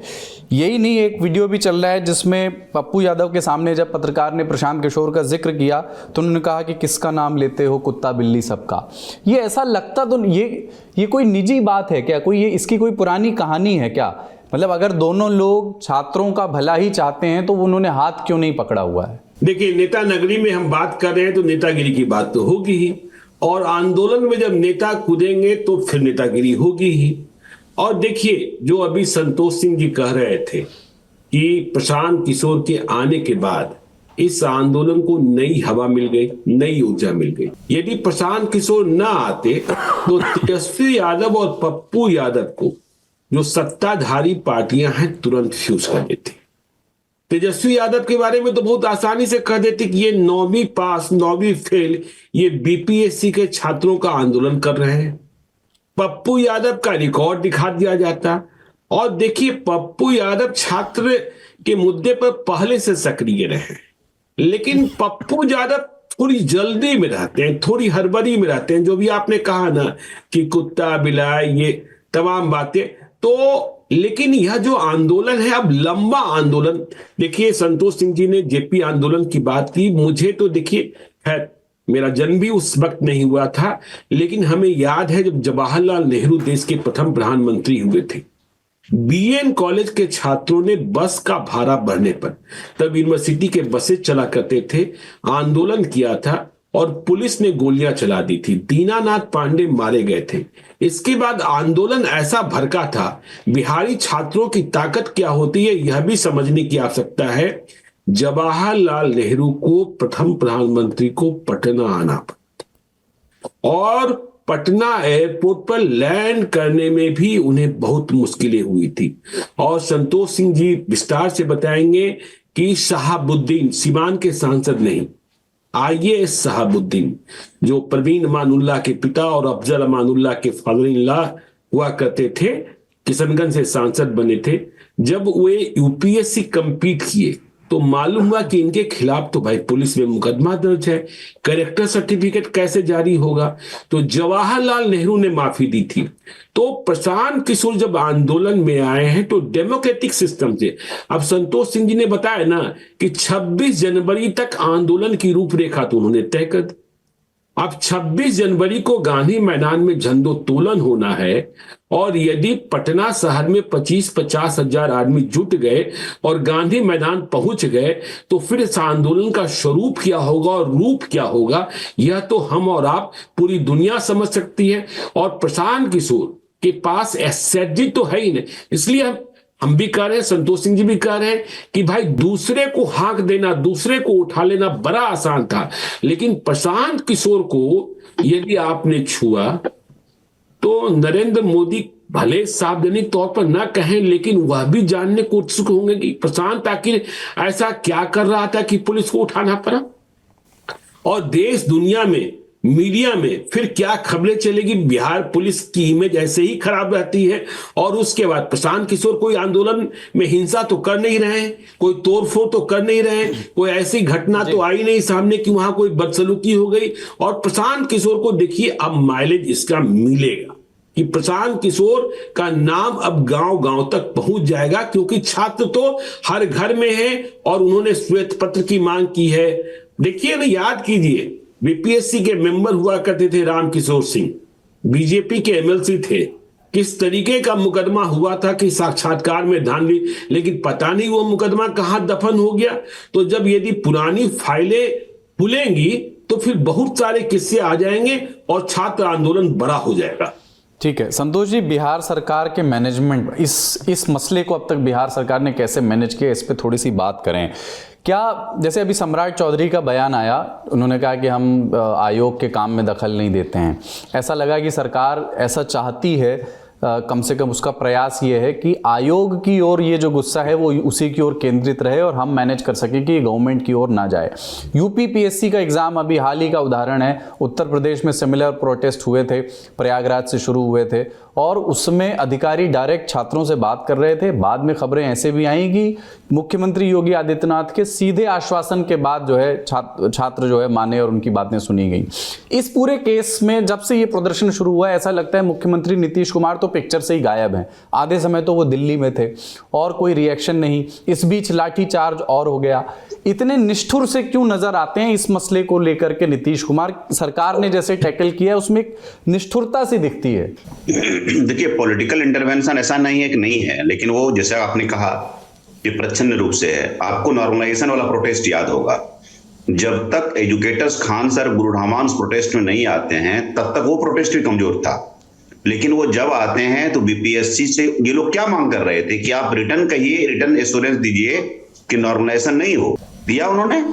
यही नहीं, एक वीडियो भी चल रहा है जिसमें पप्पू यादव के सामने जब पत्रकार ने प्रशांत किशोर का जिक्र किया तो उन्होंने कहा कि किसका नाम लेते हो, कुत्ता बिल्ली सबका। ये ऐसा लगता तो ये कोई निजी बात है क्या, कोई ये इसकी कोई पुरानी कहानी है क्या? मतलब अगर दोनों लोग छात्रों का भला ही चाहते हैं तो उन्होंने हाथ क्यों नहीं पकड़ा हुआ है? देखिए, नेता नगरी में हम बात कर रहे हैं तो नेतागिरी की बात तो होगी ही, और आंदोलन में जब नेता कूदेंगे तो फिर नेतागिरी होगी ही। और देखिए, जो अभी संतोष सिंह जी कह रहे थे कि प्रशांत किशोर के आने के बाद इस आंदोलन को नई हवा मिल गई, नई ऊर्जा मिल गई। यदि प्रशांत किशोर न आते तो तेजस्वी यादव और पप्पू यादव को जो सत्ताधारी पार्टियां हैं तुरंत फ्यूज कर देती। तेजस्वी यादव के बारे में तो बहुत आसानी से कह देते कि ये 9वीं पास 9वीं फेल, ये बीपीएससी के छात्रों का आंदोलन कर रहे हैं। पप्पू यादव का रिकॉर्ड दिखा दिया जाता। और देखिए, पप्पू यादव छात्र के मुद्दे पर पहले से सक्रिय रहे, लेकिन पप्पू यादव थोड़ी जल्दी में रहते हैं, थोड़ी हड़बड़ी में रहते हैं। जो भी आपने कहा ना कि कुत्ता बिलाई, ये तमाम बातें, तो लेकिन यह जो आंदोलन है अब लंबा आंदोलन। देखिए, संतोष सिंह जी ने जेपी आंदोलन की बात की। मुझे तो देखिए, खैर मेरा जन्म भी उस वक्त नहीं हुआ था, लेकिन हमें याद है जब जवाहरलाल नेहरू देश के प्रथम प्रधानमंत्री हुए थे बीएन कॉलेज के छात्रों ने बस का भाड़ा बढ़ने पर, तब यूनिवर्सिटी के बसें चला करते थे, आंदोलन किया था और पुलिस ने गोलियां चला दी थी। दीनानाथ पांडे मारे गए थे। इसके बाद आंदोलन ऐसा भड़का था। बिहारी छात्रों की ताकत क्या होती है यह भी समझने की आवश्यकता है। जवाहरलाल नेहरू को प्रथम प्रधानमंत्री को पटना आना पड़ा और पटना एयरपोर्ट पर लैंड करने में भी उन्हें बहुत मुश्किलें हुई थी। और संतोष सिंह जी विस्तार से बताएंगे कि शहाबुद्दीन, सीवान के सांसद नहीं, IAS शहाबुद्दीन, जो परवीन अमानुल्लाह के पिता और अफजल अमानुल्लाह के फादर इन लॉ हुआ करते थे, किशनगंज से सांसद बने थे। जब वे UPSC कंप्लीट किए तो मालूम हुआ कि इनके खिलाफ तो भाई पुलिस में मुकदमा दर्ज है, कैरेक्टर सर्टिफिकेट कैसे जारी होगा। तो जवाहरलाल नेहरू ने माफी दी थी। तो प्रशांत किशोर जब आंदोलन में आए हैं तो डेमोक्रेटिक सिस्टम से, अब संतोष सिंह जी ने बताया ना कि 26 जनवरी तक आंदोलन की रूपरेखा तो उन्होंने तय कर दी। अब 26 जनवरी को गांधी मैदान में झंडोत्तोलन होना है और यदि पटना शहर में 25-50 हजार आदमी जुट गए और गांधी मैदान पहुंच गए तो फिर इस आंदोलन का स्वरूप क्या होगा और रूप क्या होगा यह तो हम और आप, पूरी दुनिया समझ सकती है। और प्रशांत किशोर के पास एसएचजी तो है ही नहीं, इसलिए हम भी कह रहे हैं, संतोष सिंह जी भी कह रहे हैं कि भाई दूसरे को हाँक देना, दूसरे को उठा लेना बड़ा आसान था, लेकिन प्रशांत किशोर को यदि आपने छुआ तो नरेंद्र मोदी भले सार्वजनिक तौर पर ना कहें लेकिन वह भी जानने को उत्सुक होंगे कि प्रशांत आखिर ऐसा क्या कर रहा था कि पुलिस को उठाना पड़ा। और देश दुनिया में, मीडिया में फिर क्या खबरें चलेगी। बिहार पुलिस की इमेज ऐसे ही खराब रहती है। और उसके बाद प्रशांत किशोर कोई आंदोलन में हिंसा तो कर नहीं रहे, कोई तोड़फोड़ तो कर नहीं रहे, कोई ऐसी घटना तो आई नहीं सामने कि वहां कोई बदसलूकी हो गई। और प्रशांत किशोर को देखिए अब माइलेज इसका मिलेगा कि प्रशांत किशोर का नाम अब गांव-गांव तक पहुंच जाएगा, क्योंकि छात्र तो हर घर में है और उन्होंने श्वेत पत्र की मांग की है। देखिए ना, याद कीजिए, बीपीएससी के मेंबर हुआ करते थे रामकिशोर सिंह, बीजेपी के MLC थे। किस तरीके का मुकदमा हुआ था कि साक्षात्कार में धांधली, लेकिन पता नहीं वो मुकदमा कहां दफन हो गया। तो जब यदि पुरानी फाइलें खुलेंगी तो फिर बहुत सारे किस्से आ जाएंगे और छात्र आंदोलन बड़ा हो जाएगा। ठीक है संतोष जी, बिहार सरकार के मैनेजमेंट, इस मसले को अब तक बिहार सरकार ने कैसे मैनेज किया, इस पे थोड़ी सी बात करें। क्या, जैसे अभी सम्राट चौधरी का बयान आया, उन्होंने कहा कि हम आयोग के काम में दखल नहीं देते हैं। ऐसा लगा कि सरकार ऐसा चाहती है, कम से कम उसका प्रयास ये है कि आयोग की ओर ये जो गुस्सा है वो उसी की ओर केंद्रित रहे और हम मैनेज कर सकें कि गवर्नमेंट की ओर ना जाए। UPPSC का एग्ज़ाम अभी हाल ही का उदाहरण है। उत्तर प्रदेश में सिमिलर प्रोटेस्ट हुए थे, प्रयागराज से शुरू हुए थे और उसमें अधिकारी डायरेक्ट छात्रों से बात कर रहे थे। बाद में खबरें ऐसे भी आई कि मुख्यमंत्री योगी आदित्यनाथ के सीधे आश्वासन के बाद जो है छात्र जो है माने और उनकी बातें सुनी गई। इस पूरे केस में जब से ये प्रदर्शन शुरू हुआ है, ऐसा लगता है मुख्यमंत्री नीतीश कुमार तो पिक्चर से ही गायब हैं। आधे समय तो वो दिल्ली में थे और कोई रिएक्शन नहीं। इस बीच लाठीचार्ज और हो गया। इतने निष्ठुर से क्यों नजर आते हैं इस मसले को लेकर के नीतीश कुमार? सरकार ने जैसे टैकल किया उसमें एक निष्ठुरता सी दिखती है। देखिए, पॉलिटिकल इंटरवेंशन ऐसा नहीं है कि नहीं है, लेकिन वो जैसे आपने कहा कि प्रच्छन्न रूप से है। आपको नॉर्मलाइजेशन वाला प्रोटेस्ट याद होगा। जब तक एजुकेटर्स खान सर गुरुधामान प्रोटेस्ट में नहीं आते हैं तब तक वो प्रोटेस्ट भी कमजोर था, लेकिन वो जब आते हैं तो बीपीएससी से ये लोग क्या मांग कर रहे थे कि आप रिटर्न कहिए, रिटर्न एश्योरेंस दीजिए कि नॉर्मलाइजेशन नहीं हो। दिया उन्होंने।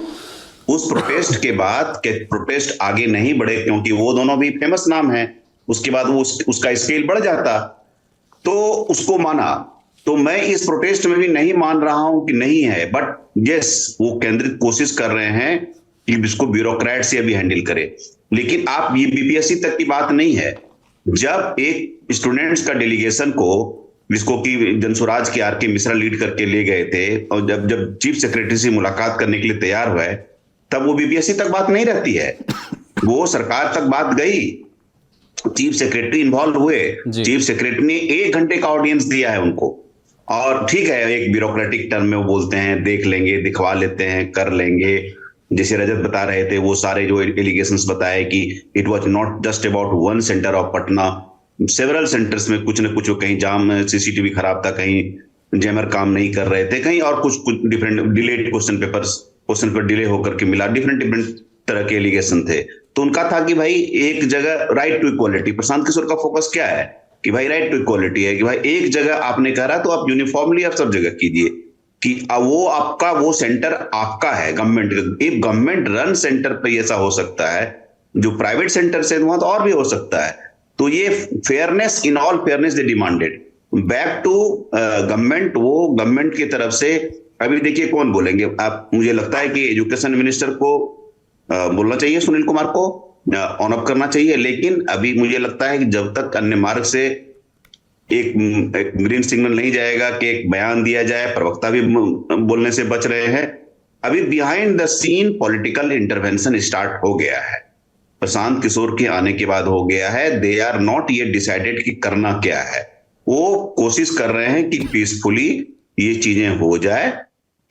उस प्रोटेस्ट के बाद के प्रोटेस्ट आगे नहीं बढ़े क्योंकि वो दोनों भी फेमस नाम है। उसके बाद वो उसका स्केल बढ़ जाता तो उसको माना। तो मैं इस प्रोटेस्ट में भी नहीं मान रहा हूं कि नहीं है, बट यस, वो केंद्रित कोशिश कर रहे हैं कि इसको ब्यूरोक्रेट से अभी हैंडल करे। लेकिन आप ये बीपीएससी तक की बात नहीं है। जब एक स्टूडेंट्स का डेलीगेशन को, जिसको कि जनसुराज के आर.के. मिश्रा लीड करके ले गए थे, और जब चीफ सेक्रेटरी से मुलाकात करने के लिए तैयार हुए, तब वो बीपीएससी तक बात नहीं रहती है, वो सरकार तक बात गई। चीफ सेक्रेटरी इन्वॉल्व हुए। चीफ सेक्रेटरी ने 1 घंटे का ऑडियंस दिया है उनको। और ठीक है, एक ब्यूरोक्रेटिक टर्म में वो बोलते हैं देख लेंगे, दिखवा लेते हैं, कर लेंगे। जैसे रजत बता रहे थे, वो सारे जो एलिगेशंस बताए कि it was not just about one centre of Patna, several centres में कुछ न कुछ, कहीं जाम, सीसीटीवी खराब था, कहीं जैमर काम नहीं कर रहे थे, कहीं और कुछ different delayed question paper delay होकर के मिला, डिफरेंट तरह के एलिगेशन थे। तो उनका था कि भाई एक जगह right to equality, Prashant Kishor का फोकस क्या है कि भाई राइट टू इक्वालिटी है, कि भाई एक जगह आपने कहा तो आप यूनिफॉर्मली आप सब जगह कीजिए, कि वो आपका वो सेंटर आपका है गवर्नमेंट का। एक गवर्नमेंट रन सेंटर पे ऐसा हो सकता है, जो प्राइवेट सेंटर से वहां तो और भी हो सकता है। तो ये fairness, in all fairness they demanded back to government. वो गवर्नमेंट की तरफ से अभी देखिए कौन बोलेंगे आप, मुझे लगता है कि एजुकेशन मिनिस्टर को बोलना चाहिए, सुनील कुमार को ऑन अप करना चाहिए, लेकिन अभी मुझे लगता है कि जब तक अन्य मार्ग से एक ग्रीन सिग्नल नहीं जाएगा कि एक बयान दिया जाए, प्रवक्ता भी बोलने से बच रहे हैं। अभी behind the scene political intervention start हो गया है, प्रशांत किशोर के आने के बाद हो गया है। दे आर नॉट ये डिसाइडेड कि करना क्या है, वो कोशिश कर रहे हैं कि पीसफुली ये चीजें हो जाए,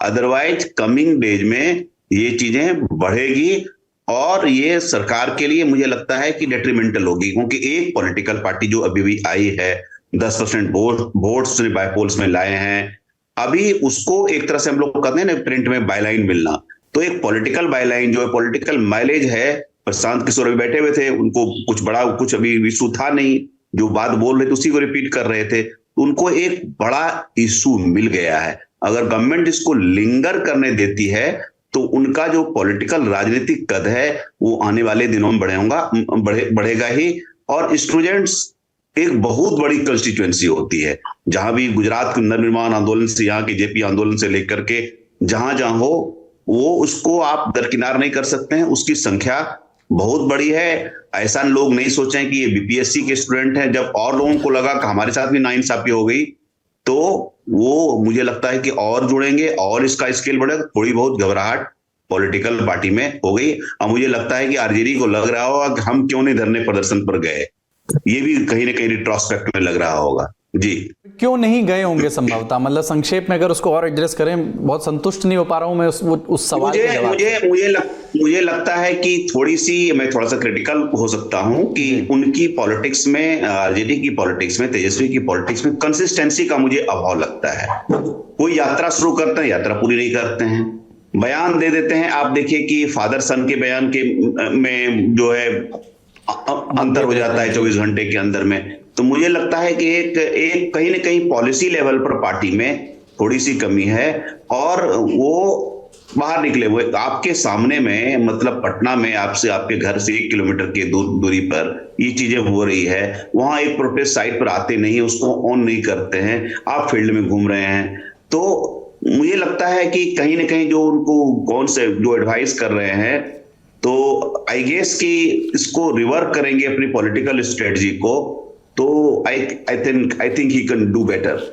अदरवाइज कमिंग डेज में ये चीजें बढ़ेगी और ये सरकार के लिए मुझे लगता है कि डेट्रीमेंटल होगी, क्योंकि एक पॉलिटिकल पार्टी जो अभी भी आई है 10% वोट्स बायपोल्स में लाए हैं, अभी उसको एक तरह से हम लोग कहते हैं ना प्रिंट में बायलाइन मिलना, तो एक पॉलिटिकल बायलाइन जो है, पॉलिटिकल माइलेज है। प्रशांत किशोर अभी बैठे हुए थे, उनको कुछ अभी इशू था नहीं, जो बात बोल रहे थे उसी को रिपीट कर रहे थे, उनको एक बड़ा इशू मिल गया है। अगर गवर्नमेंट इसको लिंगर करने देती है तो उनका जो पॉलिटिकल राजनीतिक कद है वो आने वाले दिनों में बढ़ेगा ही। और स्टूडेंट्स एक बहुत बड़ी कंस्टिट्यूएंसी होती है, जहां भी गुजरात के नवनिर्माण आंदोलन से, यहाँ के जेपी आंदोलन से लेकर के जहां जहां हो, वो उसको आप दरकिनार नहीं कर सकते हैं। उसकी संख्या बहुत बड़ी है। ऐसा लोग नहीं सोचें कि ये बीपीएससी के स्टूडेंट हैं। जब और लोगों को लगा कि हमारे साथ भी नाइंसाफी हो गई, तो वो मुझे लगता है कि और जुड़ेंगे और इसका स्केल बढ़ेगा। थोड़ी बहुत घबराहट पॉलिटिकल पार्टी में हो गई। अब मुझे लगता है कि आरजेडी को लग रहा होगा कि हम क्यों नहीं धरने प्रदर्शन पर गए, ये भी कहीं ना कहीं रिट्रोस्पेक्ट में लग रहा होगा। जी, क्यों नहीं गए होंगे संभवतः, मतलब संक्षेप में अगर उसको और एड्रेस करें। बहुत संतुष्ट नहीं हो पा रहा हूं मैं उस सवाल के जवाब। मुझे लगता है कि मैं थोड़ा सा क्रिटिकल हो सकता हूं कि उनकी पॉलिटिक्स में, आरजेडी की पॉलिटिक्स में, तेजस्वी की पॉलिटिक्स में कंसिस्टेंसी का मुझे अभाव लगता है। कोई यात्रा शुरू करते हैं, यात्रा पूरी नहीं करते हैं, बयान दे देते हैं। आप देखिए कि फादर सन के बयान के में जो है अंतर हो जाता है 24 घंटे के अंदर में। तो मुझे लगता है कि एक कहीं ना कहीं पॉलिसी लेवल पर पार्टी में थोड़ी सी कमी है, और वो बाहर निकले हुए आपके सामने में, मतलब पटना में आपसे, आपके घर से 1 किलोमीटर की दूरी पर ये चीजें हो रही है। वहां एक प्रोटेस्ट साइट पर आते नहीं, उसको ऑन नहीं करते हैं, आप फील्ड में घूम रहे हैं। तो मुझे लगता है कि कहीं ना कहीं जो उनको कौन से जो एडवाइस कर रहे हैं, तो आई गेस कि इसको रिवर्क करेंगे अपनी पॉलिटिकल स्ट्रेटजी को, तो I think he can do better.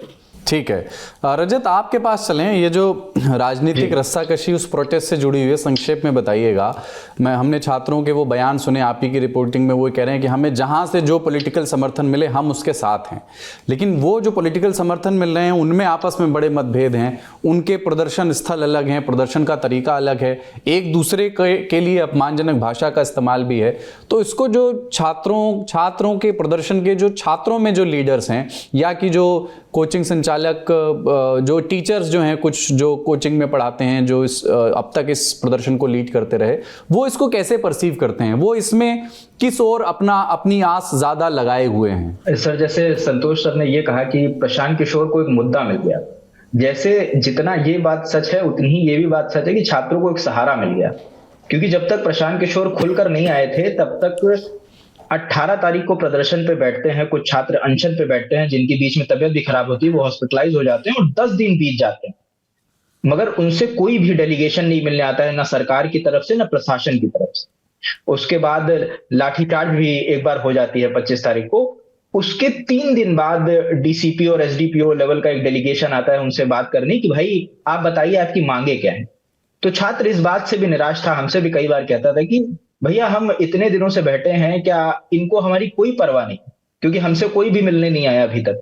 ठीक है रजत, आपके पास चलें। ये जो राजनीतिक रस्साकशी उस प्रोटेस्ट से जुड़ी हुई है, संक्षेप में बताइएगा। हमने छात्रों के वो बयान सुने आप ही की रिपोर्टिंग में, वो कह रहे हैं कि हमें जहां से जो पॉलिटिकल समर्थन मिले हम उसके साथ हैं, लेकिन वो जो पॉलिटिकल समर्थन मिल रहे हैं उनमें आपस में बड़े मतभेद हैं, उनके प्रदर्शन स्थल अलग हैं, प्रदर्शन का तरीका अलग है, एक दूसरे के लिए अपमानजनक भाषा का इस्तेमाल भी है। तो इसको जो छात्रों के प्रदर्शन के जो छात्रों में जो लीडर्स हैं, या कि जो कोचिंग संचालक, जो टीचर्स जो हैं, कुछ जो कोचिंग में पढ़ाते हैं, जो अब तक इस प्रदर्शन को लीड करते रहे, वो इसको कैसे परसीव करते हैं? वो इसमें किस ओर अपनी आस ज्यादा लगाए हुए हैं? सर, जैसे संतोष सर ने ये कहा कि प्रशांत किशोर को एक मुद्दा मिल गया, जैसे जितना ये बात सच है उतनी ही ये भी बात सच है कि छात्रों को एक सहारा मिल गया। क्योंकि जब तक प्रशांत किशोर खुलकर नहीं आए थे, तब तक 18 तारीख को प्रदर्शन पे बैठते हैं कुछ छात्र, अनशन पे बैठते हैं, जिनकी बीच में तबियत भी खराब होती है, वो हॉस्पिटलाइज हो जाते हैं और 10 दिन बीत जाते हैं, मगर उनसे कोई भी डेलीगेशन नहीं मिलने आता है, ना सरकार की तरफ से ना प्रशासन की तरफ से। उसके बाद लाठीचार्ज भी एक बार हो जाती है 25 तारीख को। उसके 3 दिन बाद डीसीपी और एसडीपीओ लेवल का एक डेलीगेशन आता है उनसे बात करने की, भाई आप बताइए आपकी मांगे क्या है। तो छात्र इस बात से भी निराश था, हमसे भी कई बार कहता था कि भैया हम इतने दिनों से बैठे हैं, क्या इनको हमारी कोई परवाह नहीं, क्योंकि हमसे कोई भी मिलने नहीं आया अभी तक।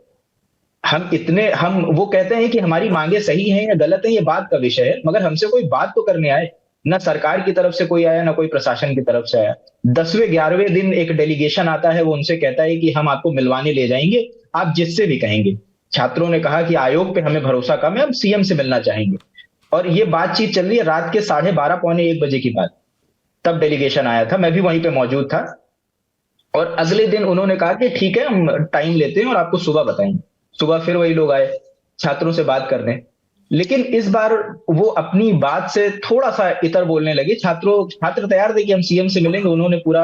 वो कहते हैं कि हमारी मांगे सही हैं या गलत हैं, ये बात का विषय है, मगर हमसे कोई बात तो करने आए। ना सरकार की तरफ से कोई आया, ना कोई प्रशासन की तरफ से आया। 10वें 11वें दिन एक डेलीगेशन आता है, वो उनसे कहता है कि हम आपको मिलवाने ले जाएंगे, आप जिससे भी कहेंगे। छात्रों ने कहा कि आयोग पे हमें भरोसा कम है, हम सीएम से मिलना चाहेंगे। और ये बातचीत चल रही है रात के 12:30 पौने 1 बजे की बात। तब डेलीगेशन आया था, मैं भी वहीं पे मौजूद था। और अगले दिन उन्होंने कहा कि ठीक है, हम टाइम लेते हैं और आपको सुबह बताएंगे। सुबह फिर वही लोग आए छात्रों से बात करने, लेकिन इस बार वो अपनी बात से थोड़ा सा इतर बोलने लगे। छात्र तैयार थे कि हम सीएम से मिलेंगे। उन्होंने पूरा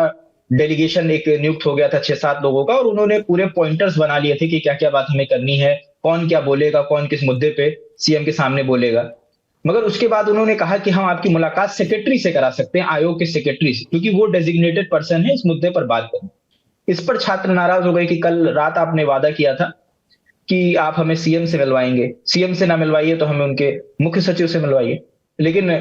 डेलीगेशन एक नियुक्त हो गया था 6-7 लोगों का, और उन्होंने पूरे पॉइंटर्स बना लिए थे कि क्या क्या बात हमें करनी है, कौन क्या बोलेगा, कौन किस मुद्दे पे सीएम के सामने बोलेगा। मगर उसके बाद उन्होंने कहा कि हम आपकी मुलाकात सेक्रेटरी से करा सकते हैं, आयोग के सेक्रेटरी से, क्योंकि वो डेजिग्नेटेड पर्सन है इस मुद्दे पर बात करने। इस पर छात्र नाराज हो गए कि कल रात आपने वादा किया था कि आप हमें सीएम से मिलवाएंगे, सीएम से ना मिलवाइए तो हमें उनके मुख्य सचिव से मिलवाइए। लेकिन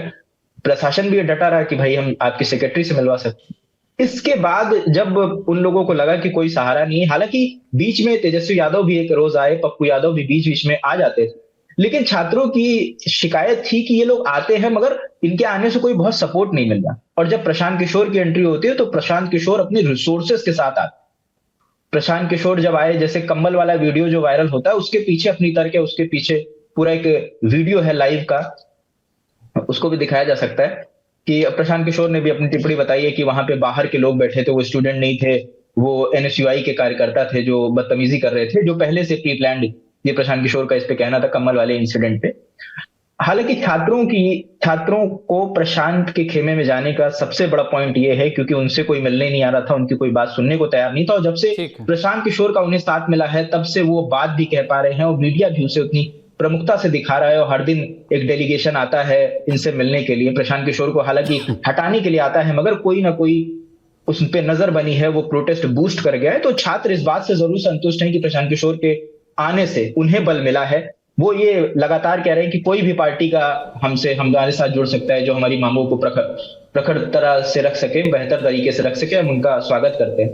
प्रशासन भी डटा रहा कि भाई हम आपके सेक्रेटरी से मिलवा सकते हैं। इसके बाद जब उन लोगों को लगा कि कोई सहारा नहीं है, हालांकि बीच में तेजस्वी यादव भी एक रोज आए, पप्पू यादव भी बीच बीच में आ जाते थे, लेकिन छात्रों की शिकायत थी कि ये लोग आते हैं मगर इनके आने से कोई बहुत सपोर्ट नहीं मिल रहा। और जब प्रशांत किशोर की एंट्री होती है तो प्रशांत किशोर अपने रिसोर्सेस के साथ आते। प्रशांत किशोर जब आए, जैसे कम्बल वाला वीडियो जो वायरल होता है, उसके पीछे अपनी तर्क है, उसके पीछे पूरा एक वीडियो है लाइव का, उसको भी दिखाया जा सकता है कि प्रशांत किशोर ने भी अपनी टिप्पणी बताई है कि वहां पे बाहर के लोग बैठे थे, वो स्टूडेंट नहीं थे, वो एनएसयूआई के कार्यकर्ता थे जो बदतमीजी कर रहे थे, जो पहले से प्री प्लान्ड, ये प्रशांत किशोर का इस पे कहना था कम्बल वाले इंसिडेंट पे। हालांकि छात्रों को प्रशांत के खेमे में जाने का सबसे बड़ा पॉइंट ये है क्योंकि उनसे कोई मिलने नहीं आ रहा था, उनकी कोई बात सुनने को तैयार नहीं था। और जब से प्रशांत किशोर का उन्हें साथ मिला है तब से वो बात भी कह पा रहे हैं और मीडिया भी उसे उतनी प्रमुखता से दिखा रहा है। और हर दिन एक डेलीगेशन आता है इनसे मिलने के लिए, प्रशांत किशोर को हालांकि हटाने के लिए आता है, मगर कोई ना कोई उस पर नजर बनी है, वो प्रोटेस्ट बूस्ट कर गया है। तो छात्र इस बात से जरूर संतुष्ट हैं कि प्रशांत किशोर के आने से उन्हें बल मिला है। वो ये लगातार कह रहे हैं कि कोई भी पार्टी का हमारे साथ जुड़ सकता है जो हमारी मांगों को प्रखर तरह से रख सके, बेहतर तरीके से रख सके, हम उनका स्वागत करते हैं।